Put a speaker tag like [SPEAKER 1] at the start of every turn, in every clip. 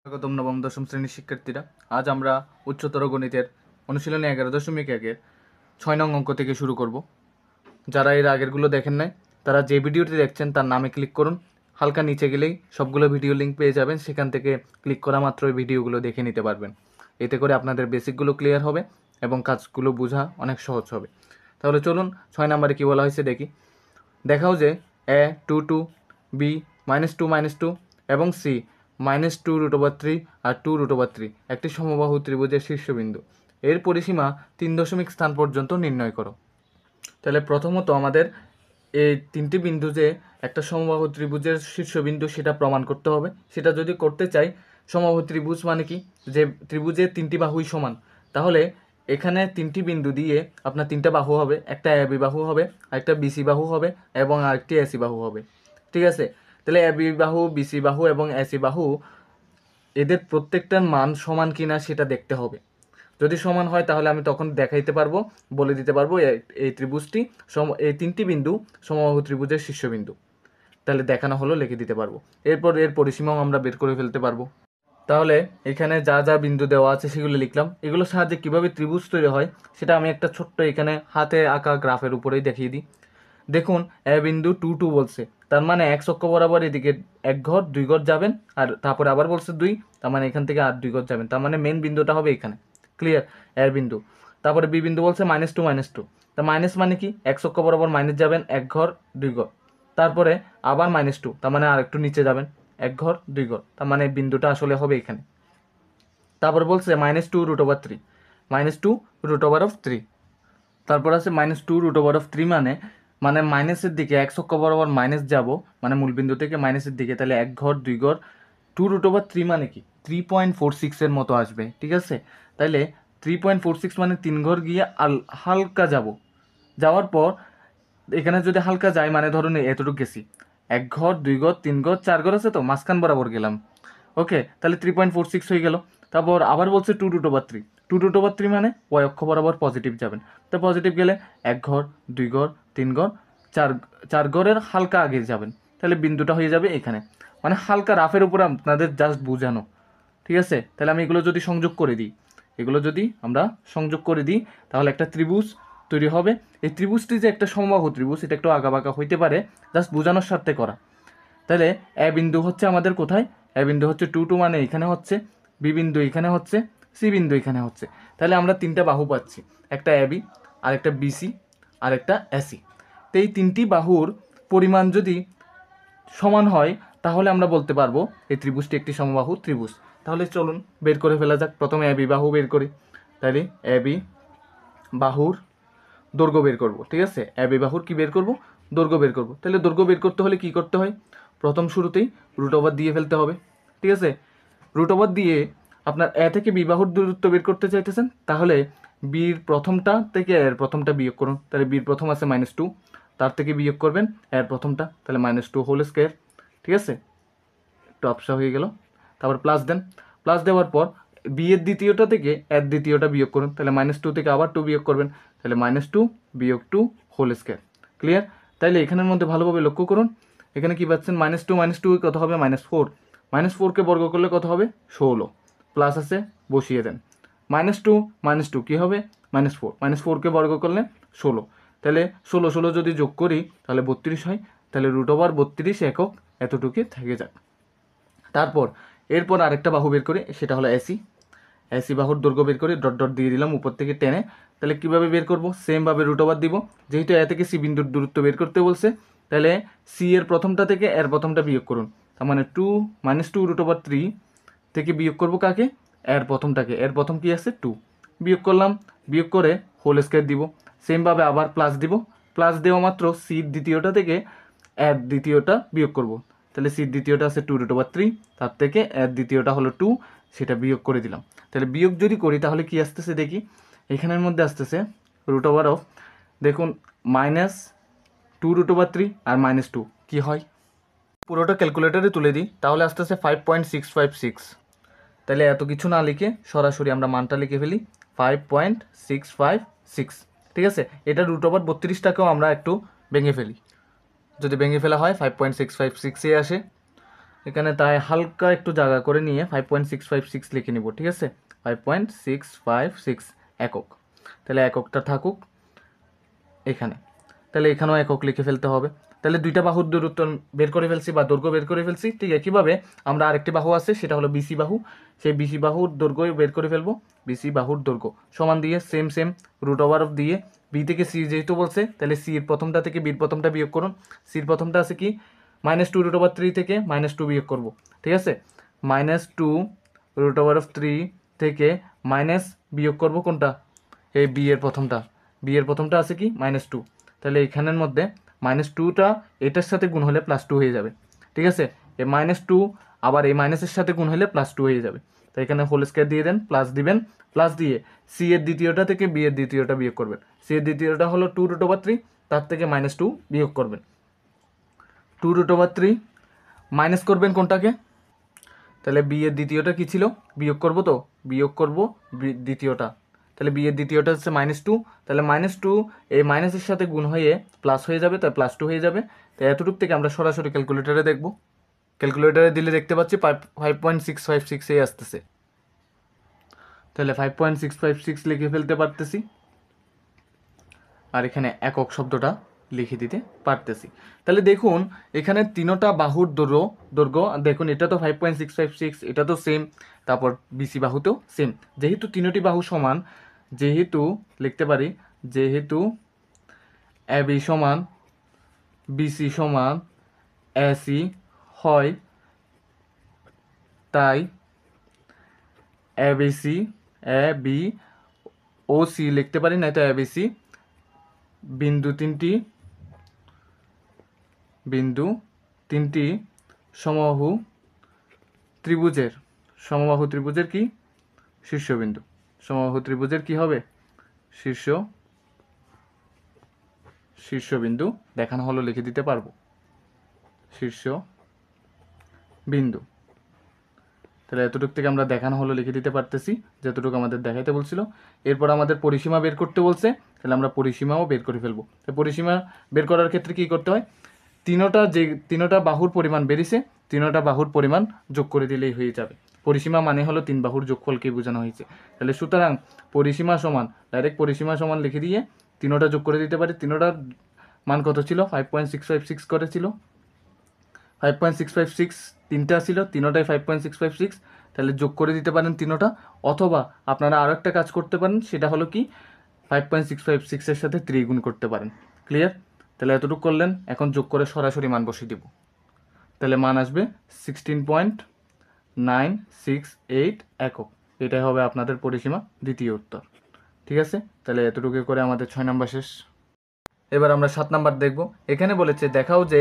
[SPEAKER 1] স্বাগতম নবম দশম শ্রেণীর শিক্ষার্থীরা। আজ আমরা উচ্চতর গণিতের অনুশীলনী 11.1-এর 6 নং অঙ্ক থেকে শুরু করব। যারা এর আগেরগুলো দেখেন নাই তারা যে ভিডিওটি দেখছেন তার নামে ক্লিক করুন। হালকা নিচে গেলেই সবগুলো ভিডিও লিঙ্ক পেয়ে যাবেন, সেখান থেকে ক্লিক করা মাত্র ওই ভিডিওগুলো দেখে নিতে পারবেন। এতে করে আপনাদের বেসিকগুলো ক্লিয়ার হবে এবং কাজগুলো বোঝা অনেক সহজ হবে। তাহলে চলুন 6 নম্বরে কী বলা হয়েছে দেখি। দেখাও যে এ 2 বি -2 এবং সি -2√3 আর 2√3 একটি সমবাহু ত্রিভুজের শীর্ষবিন্দু। এর পরিসীমা 3 দশমিক স্থান পর্যন্ত নির্ণয় করো। তাহলে প্রথমত আমাদের এই তিনটি বিন্দু যে একটা সমবাহু ত্রিভুজের শীর্ষবিন্দু সেটা প্রমাণ করতে হবে। সেটা যদি করতে চাই, সমবাহু ত্রিভুজ মানে কি, যে ত্রিভুজের তিনটি বাহুই সমান, তাহলে এখানে তিনটি বিন্দু দিয়ে আপনার তিনটা বাহু হবে, একটা এবি বাহু হবে, আরেকটা বিসি বাহু হবে এবং আরেকটি এসি বাহু হবে। ঠিক আছে, তাহলে এবি বাহু, বিসি বাহু এবং এসি বাহু এদের প্রত্যেকটার মান সমান কিনা সেটা দেখতে হবে। যদি সমান হয় তাহলে আমি তখন দেখাইতে পারবো, বলে দিতে পারবো এই ত্রিভুজটি এই তিনটি বিন্দু সমবাহু ত্রিভুজের শীর্ষবিন্দু। তাহলে দেখানো হলো, লিখে দিতে পারবো। এরপর এর পরিসীমাও আমরা বের করে ফেলতে পারবো। তাহলে এখানে যা যা বিন্দু দেওয়া আছে সেগুলো লিখলাম। এগুলোর সাহায্যে কীভাবে ত্রিভুজ তৈরি হয় সেটা আমি একটা ছোট্ট এখানে হাতে আঁকা গ্রাফের উপরেই দেখিয়ে দিই। দেখুন, এ বিন্দু 2 বলছে, তার মানে এক অক্ষ বরাবর এদিকে 1 ঘর 2 ঘর যাবেন, আর তারপরে আবার বলছে 2, তার মানে এখান থেকে আর 2 ঘর যাবেন, তার মানে মেন বিন্দুটা হবে এখানে। ক্লিয়ার? এর বিন্দু। তারপরে বি বিন্দু বলছে -2 তা মাইনাস মানে কি, এক অক্ষ বরাবর মাইনাস যাবেন 1 ঘর 2 ঘর, তারপরে আবার -2, তার মানে আর একটু নিচে যাবেন 1 ঘর 2 ঘর, তার মানে বিন্দুটা আসলে হবে এখানে। তারপরে বলছে -2√3 -2√3, তারপর আছে -2√3 মানে মাইনাসের দিকে এক অক্ষ বরাবর মাইনাস যাব, মানে মূলবিন্দু থেকে মাইনাসের দিকে, তাহলে 1 ঘর 2 ঘর 2√3 মানে কি 3.46 এর মতো আসবে। ঠিক আছে, তাইলে 3.46 মানে 3 ঘর গিয়ে হালকা যাব, যাওয়ার পর এখানে যদি হালকা যায় মানে ধরুন এতটুকু গেছি, 1 ঘর 2 ঘর 3 ঘর 4 ঘর আছে, তো মাঝখান বরাবর গেলাম। ওকে, তাহলে 3.46 হয়ে গেল। তারপর আবার বলছে 2√3 মানে ওয়াই অক্ষ বরাবর পজিটিভ যাবেন, তো পজিটিভ গেলে 1 ঘর 2 ঘর 3 ঘর 4 ঘরের হালকা আগে যাবেন, তাহলে বিন্দুটা হয়ে যাবে এখানে। মানে হালকা রাফের উপরে আপনাদের জাস্ট বোঝানো। ঠিক আছে, তাহলে আমি এগুলো যদি সংযোগ করে দিই, তাহলে একটা ত্রিভুজ তৈরি হবে। এই ত্রিভুজটি যে একটা সমবাহু ত্রিভুজ, এটা একটু আঁকাবাঁকা হইতে পারে, জাস্ট বোঝানোর স্বার্থে করা। তাহলে এ বিন্দু হচ্ছে আমাদের কোথায়, এ বিন্দু হচ্ছে 2 মানে এখানে হচ্ছে, বি বিন্দু এখানে হচ্ছে, সি বিন্দু এখানে হচ্ছে। তাহলে আমরা তিনটা বাহু পাচ্ছি, একটা এবি, আরেকটা বিসি, আর একটা এসি। তো এই তিনটি বাহুর পরিমাণ যদি সমান হয় তাহলে আমরা বলতে পারবো এই ত্রিভুজটি একটি সমবাহু ত্রিভুজ। তাহলে চলুন বের করে ফেলা যাক। প্রথমে এবি বাহু বের করি। তাহলে এবি বাহুর দৈর্ঘ্য বের করব। ঠিক আছে, এবি বাহুর কি বের করব, দৈর্ঘ্য বের করব। তাহলে দৈর্ঘ্য বের করতে হলে কি করতে হয়, প্রথম শুরুতেই √ওভার দিয়ে ফেলতে হবে। ঠিক আছে, √ওভার দিয়ে আপনার এ থেকে বি বাহুর দূরত্ব বের করতে চাইতেছেন, তাহলে বির প্রথমটা থেকে এর প্রথমটা বিয়োগ করুন। তাহলে বির প্রথম আছে -2, তার থেকে বিয়োগ করবেন এর প্রথমটা, তাহলে -2 হোল স্কয়ার। ঠিক আছে, একটু আপসা হয়ে গেল। তারপর প্লাস দেন, প্লাস দেওয়ার পর বি এর দ্বিতীয়টা থেকে এর দ্বিতীয়টা বিয়োগ করুন, তাহলে -2 থেকে আবার 2 বিয়োগ করবেন, তাহলে -2 বিয়োগ 2 হোল স্কয়ার। ক্লিয়ার? তাইলে এখানের মধ্যে ভালোভাবে লক্ষ্য করুন, এখানে কি পাচ্ছেন, -2 কত হবে, -4, -4কে বর্গ করলে কত হবে, 16, প্লাস আছে বসিয়ে দেন। -2 কী হবে, -4, -4কে বর্গ করলে 16, তাহলে 16 যদি যোগ করি তাহলে 32 হয়। তাহলে √32 একক এতটুকু থেকে যাক। তারপর এরপর আরেকটা বাহু বের করি, সেটা হলো এসি বাহুর দৈর্ঘ্য বের করি, ডট ডট দিয়ে দিলাম উপর থেকে টেনে। তাহলে কীভাবে বের করব, সেমভাবে √ওভার দিব, যেহেতু এ থেকে সি বিন্দুর দূরত্ব বের করতে বলছে, তাহলে সি এর প্রথমটা থেকে এর প্রথমটা বিয়োগ করুন, তার মানে -2 থেকে বিয়োগ করব কাকে, এর প্রথমটাকে, এর প্রথম কি আছে 2, বিয়োগ করলাম, বিয়োগ করে হোল স্কয়ার দিব। সেমভাবে আবার প্লাস দিব, প্লাস দেওয়া মাত্র সির দ্বিতীয়টা থেকে এর দ্বিতীয়টা বিয়োগ করব, তাহলে সির দ্বিতীয়টা আছে 2√3, তার থেকে এর দ্বিতীয়টা হলো 2, সেটা বিয়োগ করে দিলাম। তাহলে বিয়োগ যদি করি তাহলে কি আসতেছে দেখি, এখানের মধ্যে আসতেছে √, দেখুন -2√3 আর -2 কি হয়, পুরোটা ক্যালকুলেটরে তুলে দিই, তাহলে আসতেছে 5.656। তাহলে এত কিছু না লিখে সরাসরি আমরা মানটা লিখে ফেলি, 5.656। ঠিক আছে, এটা √32টাকেও আমরা একটু ভেঙে ফেলি, যদি ভেঙে ফেলা হয় 5.656 আসে। এখানে তাই হালকা একটু জায়গা করে নিয়ে 5.656 লিখে নিব, ঠিক আছে? 5.656 একক। তাহলে এককটা থাকুক এখানে। তাহলে এখানেও একক লিখে ফেলতে হবে। তাহলে দুইটা বাহুর দূরত্ব বের করে ফেলছি বা দৈর্ঘ্য বের করে ফেলছি। ঠিক একইভাবে আমরা আরেকটি বাহু আছে, সেটা হলো বিসি বাহু। সেই বিসি বাহুর দৈর্ঘ্য বের করে ফেলবো। বিসি বাহুর দৈর্ঘ্য সমান দিয়ে সেম রুট ওভার অফ দিয়ে বি থেকে সি যেহেতু বলছে, তাহলে সি এর প্রথমটা থেকে বির প্রথমটা বিয়োগ করুন। সির প্রথমটা আছে কি -2 রুট ওভার 3 থেকে -2 বিয়োগ করব, ঠিক আছে? -2 রুট ওভার অফ 3 থেকে মাইনাস বিয়োগ করব কোনটা? এই বি এর প্রথমটা আছে কি -2। তাহলে এখানের মধ্যে -2টা এটার সাথে গুণ হলে +2 হয়ে যাবে, ঠিক আছে? এই -2 আবার এই মাইনাসের সাথে গুণ হলে +2 হয়ে যাবে। তো এখানে হোল স্কয়ার দিয়ে দেন, প্লাস দিবেন, প্লাস দিয়ে সি এর দ্বিতীয়টা থেকে বি এর দ্বিতীয়টা বিয়োগ করবেন। সি এর দ্বিতীয়টা হলো 2 রুট ওভার 3, তার থেকে -2 বিয়োগ করবেন। 2 রুট ওভার 3 মাইনাস করবেন কোনটাকে? তাহলে বি এর দ্বিতীয়টা কি ছিল? বিয়োগ করব, তো বিয়োগ করব দ্বিতীয়টা। তাহলে বি এর দ্বিতীয়টা হচ্ছে -2, তাহলে -2 এই মাইনাসের সাথে গুণ হয়ে প্লাস হয়ে যাবে, তাই +2 হয়ে যাবে। তাই এতটুকু থেকে আমরা সরাসরি ক্যালকুলেটরে দেখব। ক্যালকুলেটরে দিলে দেখতে পাচ্ছি 5.656 এই আসতেছে। তাহলে 5.656 লিখে ফেলতে পারতেছি, আর এখানে একক শব্দটা লিখে দিতে পারতেছি। তাহলে দেখুন এখানে তিনোটা বাহুর দৈর্ঘ্য দেখুন, এটা তো 5.656, এটা তো সেম, তারপর বিসি বাহুতেও সেম। যেহেতু তিনোটি বাহু সমান, যেহেতু লিখতে পারি যেহেতু এবি সমান বিসি সমান এসি হয়, তাই ABC A B O C লিখতে পারি, না তো এবিসি বিন্দু তিনটি সমবাহু ত্রিভুজের কি শীর্ষবিন্দু। সমবাহু ত্রিভুজের কি হবে? শীর্ষবিন্দু দেখানো হলো, লিখে দিতে পারবো শীর্ষবিন্দু। তাহলে এতটুকু থেকে আমরা দেখানো হলো লিখে দিতে পারতেছি, যতটুকু আমাদের দেখাইতে বলছিল। এরপর আমাদের পরিসীমা বের করতে বলছে, তাহলে আমরা পরিসীমাও বের করে ফেলবো। তো পরিসীমা বের করার ক্ষেত্রে কি করতে হয়? তিনোটা বাহুর পরিমাণ বেরিয়েছে, তিনোটা বাহুর পরিমাণ যোগ করে দিলেই হয়ে যাবে। পরিসীমা মানে হলো তিন বাহুর যোগফলকে বোঝানো হয়েছে। তাহলে সুতরাং পরিসীমা সমান, ডাইরেক্ট পরিসীমা সমান লিখে দিয়ে তিনোটা যোগ করে দিতে পারি। তিনোটার মান কত ছিল? 5.656 করেছিল। 5.656 তিনটা ছিল, তিনোটাই 5.656। তাহলে যোগ করে দিতে পারেন তিনোটা, অথবা আপনারা আরও একটা কাজ করতে পারেন, সেটা হলো কি 5.656 এর সাথে 3 গুণ করতে পারেন। ক্লিয়ার? তাহলে এতটুকু করলেন, এখন যোগ করে সরাসরি মান বসিয়ে দিব। তাহলে মান আসবে 16.968 একক। এটাই হবে আপনাদের পরিসীমা, দ্বিতীয় উত্তর। ঠিক আছে? তাহলে এতটুকু করে আমাদের 6 নম্বর শেষ। এবার আমরা 7 নাম্বার দেখব। এখানে বলেছে দেখাও যে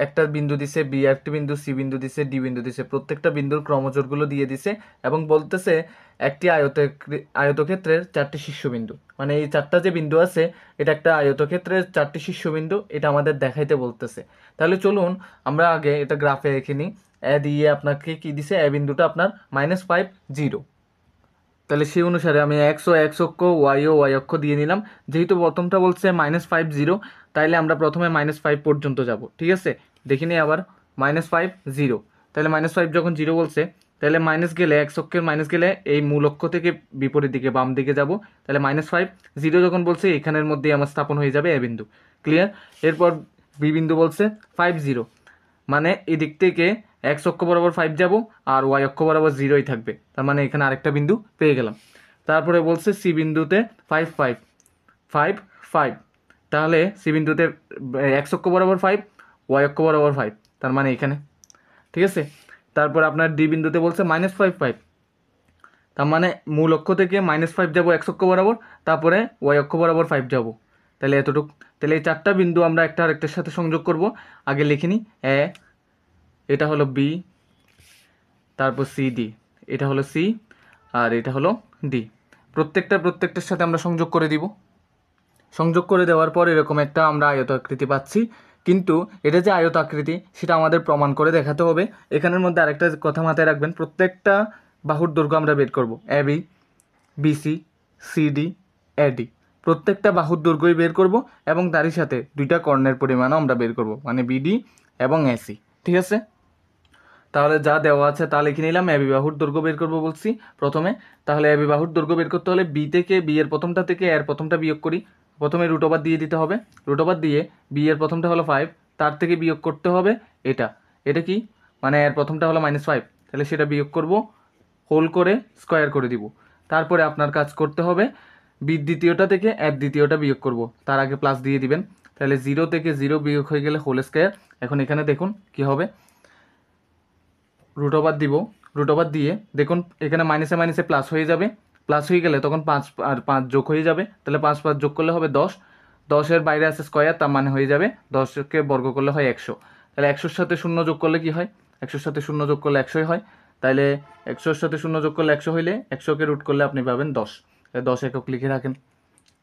[SPEAKER 1] একটা বিন্দু দিছে, বি একটি বিন্দু, সি বিন্দু দিছে, ডি বিন্দু দিছে, প্রত্যেকটা বিন্দুর ক্রমজোড়গুলো দিয়ে দিছে এবং বলতেছে একটি আয়তক্ষেত্রের 4টি শীর্ষবিন্দু, মানে এই 4টা যে বিন্দু আছে এটা একটা আয়তক্ষেত্রের 4টি শীর্ষবিন্দু, এটা আমাদের দেখাইতে বলতেছে। তাহলে চলুন আমরা আগে এটা গ্রাফে এঁকে নিই। এ দিয়ে আপনাকে কি দিছে? এ বিন্দুটা আপনার -5 0। তাহলে সেই অনুসারে আমি এক্স অক্ষ, ওয়াই অক্ষ দিয়ে নিলাম। যেহেতু প্রথমটা বলছে -5 0, তাইলে আমরা প্রথমে -5 পর্যন্ত যাব। ঠিক আছে, দেখি নিই আবার। -5 0, তাহলে -5 যখন 0 বলছে, তাহলে মাইনাস গেলে এক্স অক্ষের মাইনাস গেলে এই মূল অক্ষ থেকে বিপরীত দিকে বাম দিকে যাব। তাহলে -5 0 যখন বলছে, এখানের মধ্যেই আমার স্থাপন হয়ে যাবে এ বিন্দু। ক্লিয়ার? এরপর বি বিন্দু বলছে 5 0, মানে এদিক থেকে এক্স অক্ষ বরাবর 5 যাব আর ওয়াই অক্ষ বরাবর 0ই থাকবে, তার মানে এখানে আরেকটা বিন্দু পেয়ে গেলাম। তারপরে বলছে সি বিন্দুতে 5 5 5 5, তাহলে সি বিন্দুতে এক্স অক্ষ বরাবর 5, ওয়াই অক্ষ বরাবর 5, তার মানে এখানে। ঠিক আছে? তারপর আপনার ডি বিন্দুতে বলছে -5 5, তার মানে মূল অক্ষ থেকে -5 যাব এক্স অক্ষ বরাবর, তারপরে ওয়াই অক্ষ বরাবর 5 যাব। তাহলে এতটুকু। তাহলে এই 4টা বিন্দু আমরা একটা আরেকটার সাথে সংযোগ করব। আগে লিখে নিই, এটা হলো বি, তারপর সি ডি, এটা হলো সি, আর এটা হলো ডি। প্রত্যেকটার সাথে আমরা সংযোগ করে দিব। সংযোগ করে দেওয়ার পর এরকম একটা আমরা আয়তাকৃতি পাচ্ছি, কিন্তু এটা যে আয়তাকৃতি সেটা আমাদের প্রমাণ করে দেখাতে হবে। এখানের মধ্যে আরেকটা কথা মাথায় রাখবেন, প্রত্যেকটা বাহুর দৈর্ঘ্য আমরা বের করব। এ বি, বিসি, সিডি, এডি, প্রত্যেকটা বাহুর দৈর্ঘ্যই বের করব এবং তারই সাথে দুইটা কর্ণের পরিমাণও আমরা বের করব, মানে বিডি এবং এসি। ঠিক আছে? তাহলে যা দেওয়া আছে তা লিখে নিলাম। এবি বাহুর দৈর্ঘ্য বের করবো বলছি প্রথমে। তাহলে এবি বাহুর দৈর্ঘ্য বের করতে হলে বি থেকে বি এর প্রথমটা থেকে এর প্রথমটা বিয়োগ করি। প্রথমে রুট ওভার দিয়ে দিতে হবে। রুট ওভার দিয়ে বি এর প্রথমটা হলো 5, তার থেকে বিয়োগ করতে হবে এটা। এটা কি মানে এর প্রথমটা হলো -5, তাহলে সেটা বিয়োগ করব, হোল করে স্কোয়ার করে দিব। তারপরে আপনার কাজ করতে হবে বির দ্বিতীয়টা থেকে এর দ্বিতীয়টা বিয়োগ করব, তার আগে প্লাস দিয়ে দিবেন। তাহলে 0 থেকে 0 বিয়োগ হয়ে গেলে হোল স্কোয়ার। এখন এখানে দেখুন কি হবে, রুট ওভার দিব। রুট ওভার দিয়ে দেখুন এখানে মাইনাসে মাইনাসে প্লাস হয়ে যাবে। প্লাস হয়ে গেলে তখন 5 আর 5 যোগ হয়ে যাবে। তাহলে 5 5 যোগ করলে হবে 10। 10-এর বাইরে আছে স্কোয়ার, তার মানে হয়ে যাবে 10কে বর্গ করলে হয় 100। তাহলে 100-র সাথে 0 যোগ করলে কি হয়? 100-র সাথে 0 যোগ করলে 100ই হয়। তাহলে 100-র সাথে 0 যোগ করলে 100 হইলে 100কে রুট করলে আপনি পাবেন 10। 10 একক লিখে রাখেন,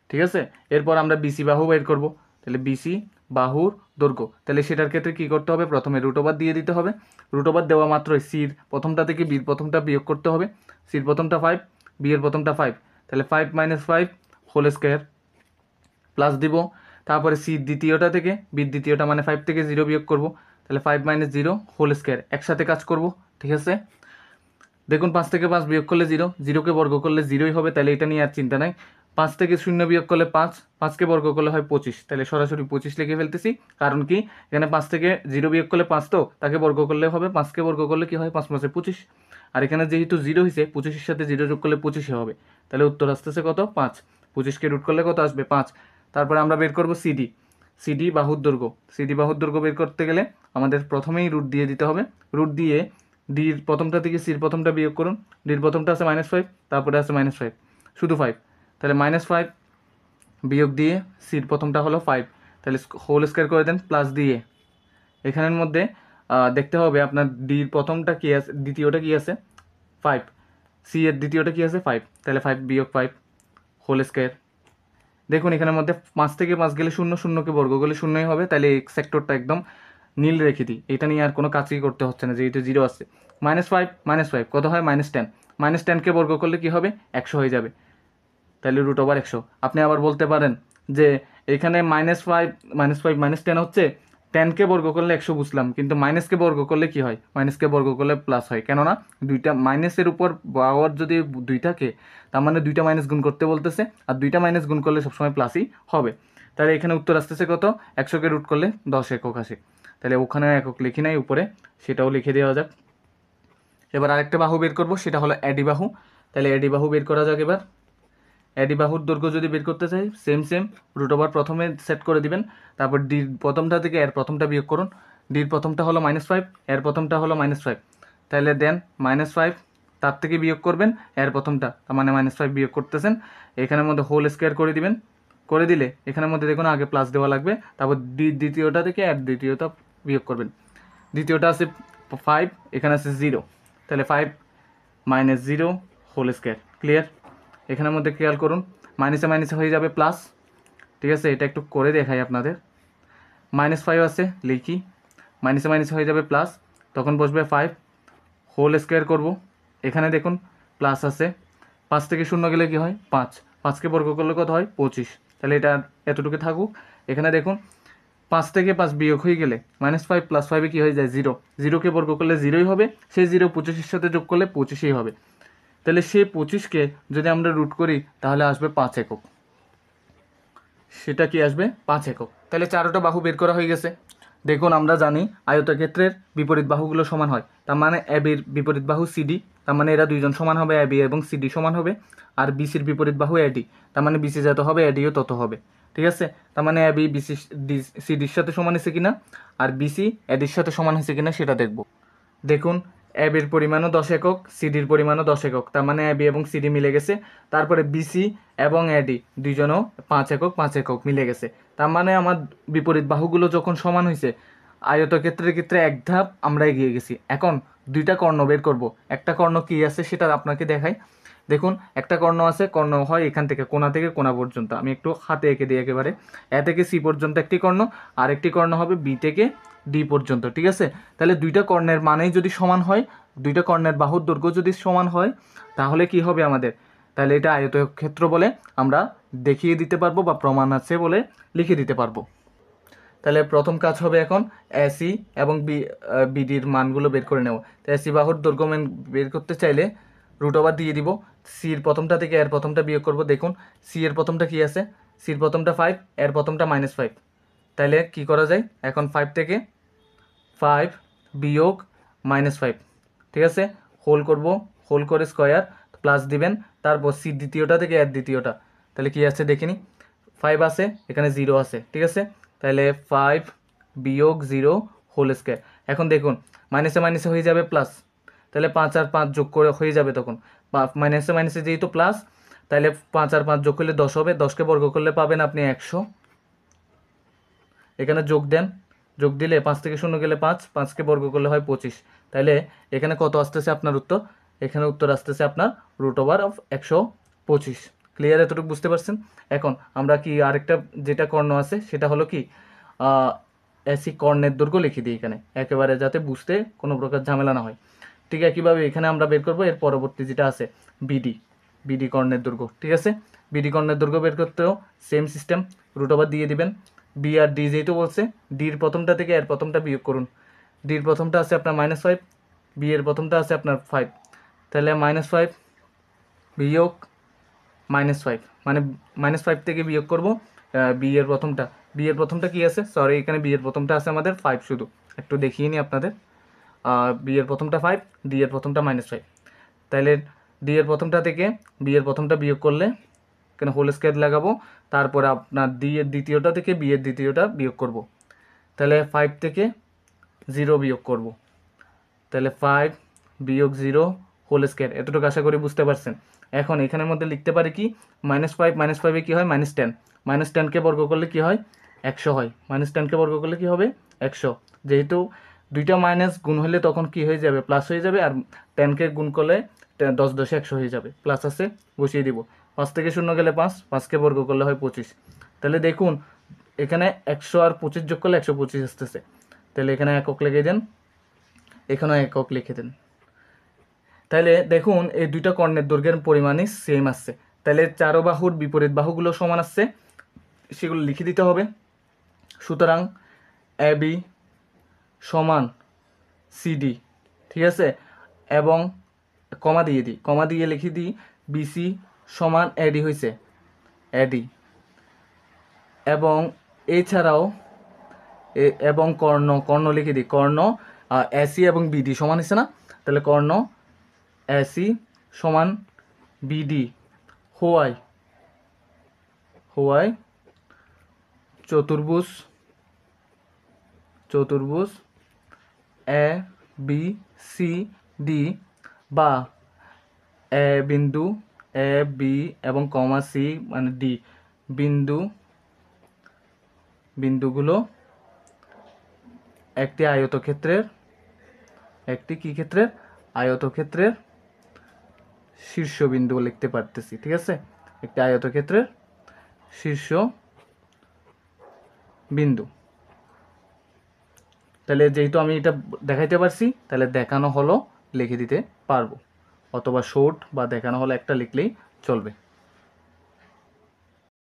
[SPEAKER 1] ঠিক আছে। এরপর আমরা বিসি বাহু বের করব। তাহলে বিসি বাহুর দৈর্ঘ্য, তাহলে সেটার ক্ষেত্রে কি করতে হবে, প্রথমে রুট ওভার দিয়ে দিতে হবে। রুট ওভার দেওয়া মাত্রই সির প্রথমটা থেকে বির প্রথমটা বিয়োগ করতে হবে। সির প্রথমটা 5, বি এর প্রথমটা 5, তাহলে 5 - 5 হোল স্কোয়ার প্লাস দিব। তারপরে সির দ্বিতীয়টা থেকে বির দ্বিতীয়টা মানে 5 থেকে 0 বিয়োগ করব। তাহলে 5 - 0 হোল স্কোয়ার, একসাথে কাজ করব, ঠিক আছে। দেখুন 5 থেকে 5 বিয়োগ করলে 0, 0কে বর্গ করলে 0ই হবে, তাহলে এটা নিয়ে আর চিন্তা নাই। 5 থেকে 0 বিয়োগ করলে 5, 5কে বর্গ করলে হয় 25, তাহলে সরাসরি 25 লিখে ফেলতেছি। কারণ কি এখানে 5 থেকে 0 বিয়োগ করলে 5, তো তাকে বর্গ করলে হবে, 5কে বর্গ করলে কি হয় 5 × 5 = 25। আর এখানে যেহেতু 0 হয়েছে 25-এর সাথে 0 যোগ করলে 25 হবে। তাহলে উত্তর আসতেছে কত? 5। 25কে রুট করলে কত আসবে? 5। তারপরে আমরা বের করব সিডি। সিডি বাহুর দৈর্ঘ্য। সিডি বাহুর দৈর্ঘ্য বের করতে গেলে আমাদের প্রথমেই রুট দিয়ে দিতে হবে। রুট দিয়ে ডির প্রথমটা থেকে সির প্রথমটা বিয়োগ করুন। ডির প্রথমটা আছে -5, তারপরে আছে -5, শুধু 5। তাহলে -5 বিয়োগ দিয়ে সির প্রথমটা হলো 5, তাহলে হোল স্কোয়ার করে দেন প্লাস দিয়ে। এখানের মধ্যে দেখতে হবে আপনার ডির প্রথমটা কি আছে, দ্বিতীয়টা কি আছে 5, সি এর দ্বিতীয়টা কি আছে 5, তাহলে 5 বিয়োগ 5 হোল স্কোয়ার। দেখুন এখানের মধ্যে 5 থেকে 5 গেলে 0, 0কে বর্গ করলে 0ই হবে, তাহলে এই সেক্টরটা একদম নীল রেখে দিই। এটা নিয়ে আর কোনো কাজই করতে হচ্ছে না, যেহেতু 0 আছে। -5 কত হয়? -10। -10কে বর্গ করলে কি হবে? 100 হয়ে যাবে, তাহলে √100। আপনি আবার বলতে পারেন যে এখানে -5 -10 হচ্ছে, 10কে বর্গ করলে 100 বুঝলাম, কিন্তু মাইনাসকে বর্গ করলে কি হয়? মাইনাসকে বর্গ করলে প্লাস হয়, কেননা দুইটা মাইনাসের উপর পাওয়ার যদি 2 থাকে, তার মানে 2টা মাইনাস গুণ করতে বলতেছে, আর 2টা মাইনাস গুণ করলে সবসময় প্লাসই হবে। তাহলে এখানে উত্তর আসতেছে কত? 100কে রুট করলে 10 একক আসে। তাহলে ওখানে একক লিখি নাই উপরে, সেটাও লিখে দেওয়া যাক। এবার আরেকটা বাহু বের করব, সেটা হলো এডি বাহু। তাহলে এডি বাহু বের করা যাক। এবার এডি বাহুর দৈর্ঘ্য যদি বের করতে চাই, সেম রুট ওভার প্রথমে সেট করে দিবেন। তারপর ডির প্রথমটা থেকে এর প্রথমটা বিয়োগ করুন। ডির প্রথমটা হলো -5, এর প্রথমটা হলো -5, তাহলে দেন -5 তার থেকে বিয়োগ করবেন এর প্রথমটা, তার মানে -5 বিয়োগ করতেছেন। এখানের মধ্যে হোল স্কোয়ার করে দিবেন। করে দিলে এখানের মধ্যে দেখুন আগে প্লাস দেওয়া লাগবে, তারপর দ্বিতীয়টা থেকে এর দ্বিতীয়টা বিয়োগ করবেন। দ্বিতীয়টা আছে 5, এখানে আছে 0, তাহলে 5 - 0 হোল স্কোয়ার। ক্লিয়ার? এখানের মধ্যে খেয়াল করুন মাইনাসে মাইনাসে হয়ে যাবে প্লাস, ঠিক আছে। এটা একটু করে দেখাই আপনাদের। -5 আছে, লিখি, মাইনাসে মাইনাসে হয়ে যাবে প্লাস, তখন বসবে 5 হোল স্কোয়ার করব। এখানে দেখুন প্লাস আছে, 5 থেকে 0 গেলে কি হয়? 5, 5কে বর্গ করলে কত হয়? 25, তাহলে এটা এতটুকু থাকুক। এখানে দেখুন 5 থেকে 5 বিয়োগ হয়ে গেলে -5 + 5 কি হয়ে যায়? 0, 0কে বর্গ করলে 0ই হবে, সেই 0 25-এর সাথে যোগ করলে 25ই হবে। তাহলে সেই 25কে যদি আমরা রুট করি তাহলে আসবে 5 একক। সেটা কি আসবে? 5 একক। তাহলে 4টা বাহু বের করা হয়ে গেছে। দেখুন আমরা জানি আয়তক্ষেত্রের বিপরীত বাহুগুলো সমান হয়, তার মানে এবির বিপরীত বাহু সিডি, তার মানে এরা দুইজন সমান হবে, এবি এবং সিডি সমান হবে। আর বিসির বিপরীত বাহু এডি, তার মানে বিসি যত হবে এডিও তত হবে, ঠিক আছে। তার মানে এবি বিসি সিডির সাথে সমান হয়েছে কিনা আর বিসি এডির সাথে সমান হয়েছে কিনা সেটা দেখব। দেখুন এবির পরিমাণও 10 একক, সিডির পরিমাণও 10 একক, তার মানে এবি এবং সিডি মিলে গেছে। তারপরে বিসি এবং এডি দুইজনও 5 একক 5 একক মিলে গেছে। তার মানে আমার বিপরীত বাহুগুলো যখন সমান হয়েছে, আয়তক্ষেত্রের ক্ষেত্রে এক ধাপ আমরা এগিয়ে গেছি। এখন দুইটা কর্ণ বের করব। একটা কর্ণ কি আছে সেটা আপনাকে দেখাই। দেখুন একটা কর্ণ আছে, কর্ণ হয় এখান থেকে কোণা থেকে কোণা পর্যন্ত। আমি একটু হাতে এঁকে দিই একেবারে। এ থেকে সি পর্যন্ত একটি কর্ণ, আর একটি কর্ণ হবে বি থেকে ডি পর্যন্ত, ঠিক আছে। তাহলে দুইটা কর্ণের মানেই যদি সমান হয়, দুইটা কর্ণের বাহুর দৈর্ঘ্য যদি সমান হয়, তাহলে কি হবে আমাদের? তাহলে এটা আয়তক্ষেত্র বলে আমরা দেখিয়ে দিতে পারবো, বা প্রমাণ আছে বলে লিখে দিতে পারবো। তাহলে প্রথম কাজ হবে এখন এসি এবং বিডির মানগুলো বের করে নেব। তো এসি বাহুর দৈর্ঘ্য মান বের করতে চাইলে রুট ওভার দিয়ে দিব। সির প্রথমটা থেকে এর প্রথমটা বিয়োগ করব। দেখুন সি এর প্রথমটা কি আছে, সির প্রথমটা 5, এর প্রথমটা -5। তাহলে কি করা যায়, এখন 5 থেকে 5 বিয়োগ -5, ঠিক আছে, হোল করব, হোল করে স্কোয়ার প্লাস দিবেন, তারপর সি দ্বিতীয়টা থেকে এর দ্বিতীয়টা। তাহলে কি আছে দেখিনি, 5 আছে, এখানে 0 আছে, ঠিক আছে। তাহলে 5 বিয়োগ 0 হোল স্কোয়ার। এখন দেখুন মাইনাসে মাইনাসে হয়ে যাবে প্লাস, তাহলে 5 আর 5 যোগ করে হয়ে যাবে তখন মাইনাসে মাইনাসে যেহেতু প্লাস, তাহলে 5 আর 5 যোগ করলে 10 হবে, 10কে বর্গ করলে পাবেন আপনি 100। এখানে যোগ দেন, যোগ দিলে 5 থেকে 0 গেলে 5, 5কে বর্গ করলে হয় 25। তাহলে এখানে কত আসতেছে আপনার উত্তর, এখানে উত্তর আসতেছে আপনার রুট ওভার অফ 125। ক্লিয়ার, এতটুকু বুঝতে পারছেন। এখন আমরা কি আরেকটা যেটা কর্ণ আছে সেটা হলো কি এসি কর্ণের দৈর্ঘ্য লিখে দিই এখানে, একেবারে যাতে বুঝতে কোনো প্রকার ঝামেলা না হয়। ঠিক একইভাবে এখানে আমরা বের করবো এর পরবর্তী যেটা আছে বিডি কর্ণের দৈর্ঘ্য, ঠিক আছে। বিডি কর্ণের দৈর্ঘ্য বের করতেও সেম সিস্টেম, রুট ওভার দিয়ে দিবেন। বি আর ডি যেহেতু বলছে, ডির প্রথমটা থেকে এর প্রথমটা বিয়োগ করুন। ডির প্রথমটা আছে আপনার -5, বি এর প্রথমটা আছে আপনার 5, তাহলে -5 বিয়োগ -5 মানে -5 থেকে বিয়োগ করব বি এর প্রথমটা। বি এর প্রথমটা কি আছে, সরি এখানে বি এর প্রথমটা আছে আমাদের 5, শুধু একটু দেখিয়ে নিই আপনাদের। বি এর প্রথমটা 5, ডি এর প্রথমটা -5। তাহলে ডি এর প্রথমটা থেকে বি এর প্রথমটা বিয়োগ করলে এখানে হোল স্কোয়ার লাগাবো, তারপরে আপনার ডি এর দ্বিতীয়টা থেকে বি এর দ্বিতীয়টা বিয়োগ করব। তাহলে 5 থেকে 0 বিয়োগ করব, তাহলে 5 বিয়োগ 0 হোল স্কোয়ার। এতটুকু আশা করি বুঝতে পারছেন। এখন এখানের মধ্যে লিখতে পারি কি, -5 -5-এ কী হয়, -10, -10কে বর্গ করলে কি হয় 100 হয়, -10কে বর্গ করলে কি হবে 100। যেহেতু দুইটা মাইনাস গুণ হলে তখন কি হয়ে যাবে, প্লাস হয়ে যাবে, আর 10কে গুণ করলে 10 10-এ 100 হয়ে যাবে, প্লাস আছে বসিয়ে দিব। 5 থেকে 0 গেলে 5, 5কে বর্গ করলে হয় 25। তাহলে দেখুন এখানে 100 আর 25 যোগ করলে 125 আসতেছে। তাহলে এখানে একক লিখে দেন, এখানেও একক লিখে দেন। তাহলে দেখুন এই দুইটা কর্ণের দৈর্ঘ্যের পরিমাণই সেম আসছে। তাহলে চারো বাহুর বিপরীত বাহুগুলো সমান আসছে, সেগুলো লিখে দিতে হবে। সুতরাং এ বি সমান সিডি, ঠিক আছে, এবং কমা দিয়ে দিই, কমা দিয়ে লিখে দিই বিসি সমান এডি হয়েছে, এডি। এবং এছাড়াও এবং কর্ণ লিখে দিই, কর্ণ এসি এবং বিডি সমান হয়েছে না, তাহলে কর্ণ এসি সমান বিডি হোয়াই চতুর্ভুজ এ বি সি ডি, বা এ বিন্দু এ বি এবং কমা সি মানে ডি বিন্দুগুলো একটি আয়তক্ষেত্রের আয়তক্ষেত্রের শীর্ষবিন্দু লিখতে পারতেছি, ঠিক আছে, একটি আয়তক্ষেত্রের শীর্ষ বিন্দু। তাহলে যেহেতু আমি এটা দেখাইতে পারছি, তাহলে দেখানো হলো লিখে দিতে পারবো, অথবা শর্ট বা দেখানো হলো একটা লিখলেই চলবে।